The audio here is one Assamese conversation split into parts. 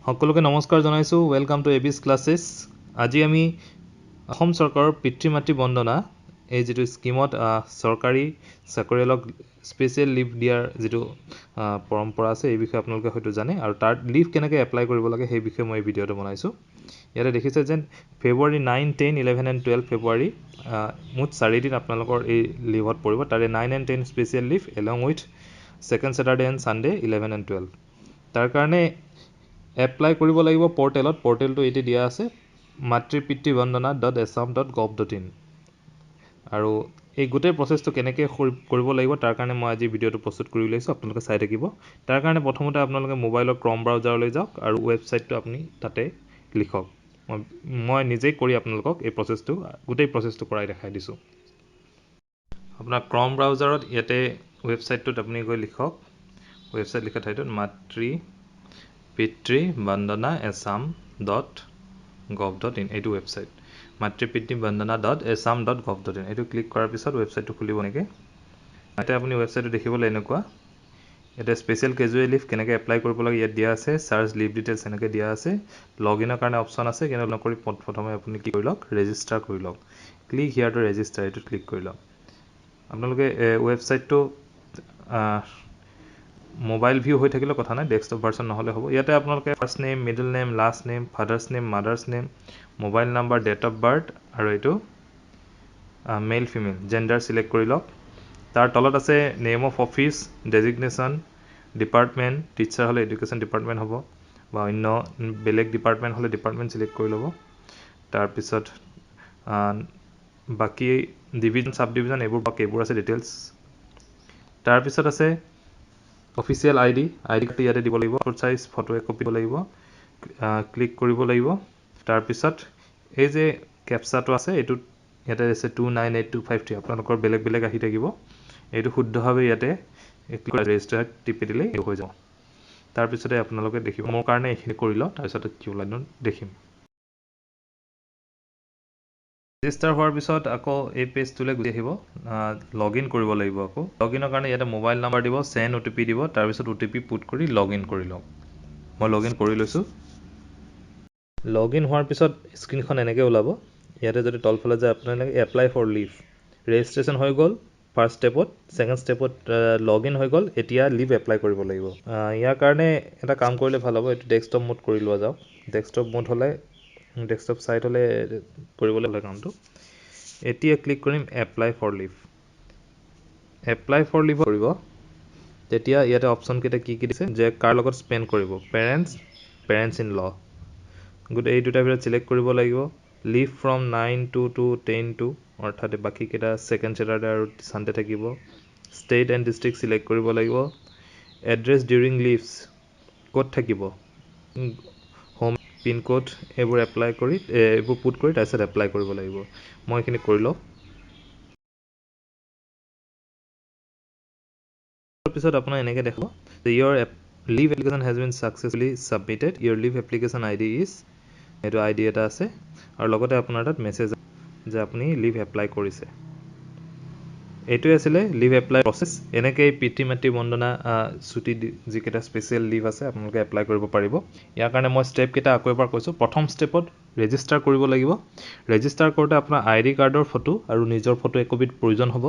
সকলোকে নমস্কাৰ জনাইছো ওয়েলকাম টু এবিস ক্লাसेस আজি আমি অসম চৰকাৰৰ পিতৃ মাতৃ বন্দনা এই যেটো স্কিমত চৰকাৰী চাকৰিয়ালক স্পেশাল লিভ দিয়াৰ যেটো পৰম্পৰা আছে এই বিষয়ে আপোনালোকে হয়তো জানে আৰু তাৰ লিভ কেনেকৈ এপ্লাই কৰিব লাগে সেই বিষয়ে মই ভিডিওটো বনাইছো ইয়াতে দেখিছে যেন ফেব্ৰুৱাৰী 9 10 11 and 12 ফেব্ৰুৱাৰী মুঠ 4 দিন আপোনালোকৰ এই লিভত পৰিব তাৰে 9 and 10 special leave along with second Saturday and Sunday 11 and 12 তাৰ কাৰণে এপ্লাই কৰিব লাগিব পৰ্টেলটো এটি দিয়া আছে Matri Pitri Vandana.assam.gov.in আৰু এই গোটেই প্ৰসেসটো কেনেকৈ কৰিব লাগিব তাৰ কাৰণে মই আজি ভিডিওটো প্ৰস্তুত কৰি লৈছো আপোনালোকে চাই থাকিব তাৰ কাৰণে প্ৰথমতে আপোনালোকে মোবাইলৰ ক্ৰম ব্ৰাউজাৰলৈ যাওক আৰু ৱেবসাইটটো আপুনি তাতে লিখক মই নিজেই কৰি আপোনালোকক এই প্ৰসেসটো গোটেই প্ৰসেসটো কৰাই দেখাই দিছো আপোনাৰ ক্ৰম ব্ৰাউজাৰত ইয়াতে ৱেবসাইটটোত আপুনি গৈ লিখক ৱেবসাইট লিখা ঠাইটোত Matri Pitri Vandana-2023 এইটো ৱেবসাইট Matri Pitri Vandana.assam.gov.in এইটো ক্লিক কৰাৰ পিছত ৱেবসাইটটো খুলিব নেকি এটা আপুনি ৱেবসাইটটো দেখিবলৈ এনেকুৱা এটা স্পেশাল ক্যাজুৱেল লিভ কেনেকৈ এপ্লাই কৰিব লাগে ইয়াত দিয়া আছে সাৰ্চ লিভ ডিটেইলছ এনেকৈ দিয়া আছে লগইনৰ কাৰণে অপচন আছে কিন্তু নকৰি প্ৰথমে আপুনি কি কৰি লওক ৰেজিষ্টাৰ কৰি লওক ক্লিক হিয়াৰ টু ৰেজিষ্টাৰ এইটো ক্লিক কৰি লওক আপোনালোকে ৱেবসাইটটো মোবাইল ভিউ হৈ থাকিলে কথা নাই ডেস্কটপ ভাৰ্সন নহলে হ'ব ইয়াতে আপোনালোকে first name middle name last name father's name mother's name mobile number date of birth আৰু এটো মেল ফিমেল জেন্ডাৰ সিলেক্ট কৰি লওক তাৰ তলত আছে name of office designation department teacher হলে এডুকেশন ডিপাৰ্টমেন্ট হ'ব বা অন্য বেলেগ ডিপাৰ্টমেন্ট হলে ডিপাৰ্টমেন্ট সিলেক্ট কৰি ল'ব তাৰ পিছত বাকি ডিভিজন সাব ডিভিজন এইবোৰ আছে ডিটেইলছ তাৰ পিছত আছে অফিচিয়েল আইডি কাৰ্ড ইয়াতে দিব লাগিব ফটো সাইজ ফটো কপি দিব লাগিব ক্লিক কৰিব লাগিব তাৰ পিছত এই যে ক্যাপচাটো আছে এটো ইয়াতে আছে 298253 আপোনালোকৰ বেলেগ আহি থাকিব এটো শুদ্ধভাৱে ইয়াতে ৰেজিষ্টাৰ টিপি দিলে হৈ যাব তাৰ পিছতে আপোনালোকে দেখিব মোৰ কাৰণে এখিনি কৰিলো তাৰ পিছত কি লাইনত দেখিম ৰেজিষ্টাৰ হোৱাৰ পিছত আকৌ এই পেজটোলৈ গৈ আহিব লগইন কৰিব লাগিব আকৌ লগইনৰ কাৰণে ইয়াতে মোবাইল নাম্বাৰ দিব সেন্ড ওটিপি দিব তাৰ পিছত ওটিপি পুট কৰি লগইন কৰি লওক মই লগইন কৰি লৈছো লগইন হোৱাৰ পিছত স্ক্ৰিনখন এনেকৈ ওলাব ইয়াতে যদি তলফালে যায় আপোনালোকে এপ্লাই ফৰ লিভ ৰেজিষ্ট্ৰেচন হৈ গল ফাৰ্স্ট স্টেপত সেকেন্ড স্টেপত লগইন হৈ গল এতিয়া লিভ এপ্লাই কৰিব লাগিব ইয়াৰ কাৰণে এটা কাম কৰিলে ভাল হ'ব এটো ডেস্কটপ মোড কৰি লোৱা যাওক ডেস্কটপ মোড হলে ডেস্কটপ সাইট হলে কৰিবলৈ হলে কামটো এতিয়া ক্লিক কৰিম এপ্লাই ফৰ লিভ কৰিব তেতিয়া ইয়াতে অপচন কেটা কি দিছে যে কাৰ লগত স্পেন্ড কৰিব পেৰেন্টস ইন ল গুড এই দুটা ভিতৰত সিলেক্ট কৰিব লাগিব লিভ ফ্ৰম 9 to 10 to অৰ্থাৎ বাকি কেটা সেকেন্ড স্যাটাৰডে আৰু সানডে থাকিব ষ্টেট এণ্ড ডিস্ট্ৰিক্ট সিলেক্ট কৰিব লাগিব এড্ৰেছ ডিউৰিং লিভছ কোড থাকিব হোম পিন কোড এইবোৰ এপ্লাই কৰি এইবোৰ পুট কৰি তাৰপিছত এপ্লাই কৰিব লাগিব মই এখিনি কৰি লও পিছত আপোনাৰ এনেকৈ দেখাব your leave application has been successfully submitted your leave application id is এটো আইডি এটা আছে আৰু লগতে আপোনাৰ তাত মেছেজ যে আপুনি লিভ এপ্লাই কৰিছে এটো আছিল লিভ এপ্লাই প্ৰসেস এনেকৈ পিতৃ মাতৃ বন্দনা ছুটি যিকেটা স্পেশাল লিভ আছে আপোনালোকে এপ্লাই কৰিব পাৰিব ইয়াৰ কাৰণে মই স্টেপ কেটা আকৌ এবাৰ কৈছো প্ৰথম স্টেপত ৰেজিষ্টাৰ কৰিব লাগিব ৰেজিষ্টাৰ কৰোতে আপোনাৰ আইডি কাৰ্ডৰ ফটো আৰু নিজৰ ফটো একপিত প্ৰয়োজন হ'ব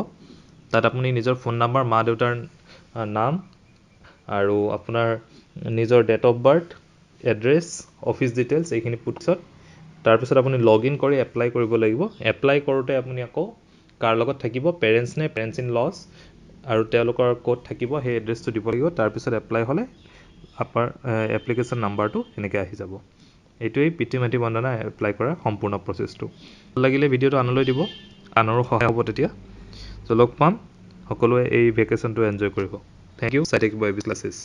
তাত আপুনি নিজৰ ফোন নাম্বাৰ মা দেউতাৰ নাম আৰু আপোনাৰ নিজৰ date of birth address office details এইখিনি পুটছত তাৰ পিছত আপুনি লগইন কৰি এপ্লাই কৰিব লাগিব এপ্লাই কৰোতে আপুনি আকৌ কাৰ লগত থাকিব পেৰেন্টস নে পেৰেন্টস ইন লস আৰু তেওঁলোকৰ কোড থাকিব সেই এড্ৰেছটো দিব লাগিব তাৰ পিছত এপ্লাই হলে আপোনাৰ এপ্লিকেশন নাম্বাৰটো এনেকৈ আহি যাব এইটোই পিতৃ মাতৃ বন্দনা এপ্লাই কৰা সম্পূৰ্ণ প্ৰসেসটো লাগিলে ভিডিওটো আনলৈ দিব আনৰো সহায় হ'ব তেতিয়া লগ পাম সকলোৱে এই ভেকেশনটো এনজয় কৰিব থ্যাংক ইউ চাই থাকিব এবিস ক্লাसेस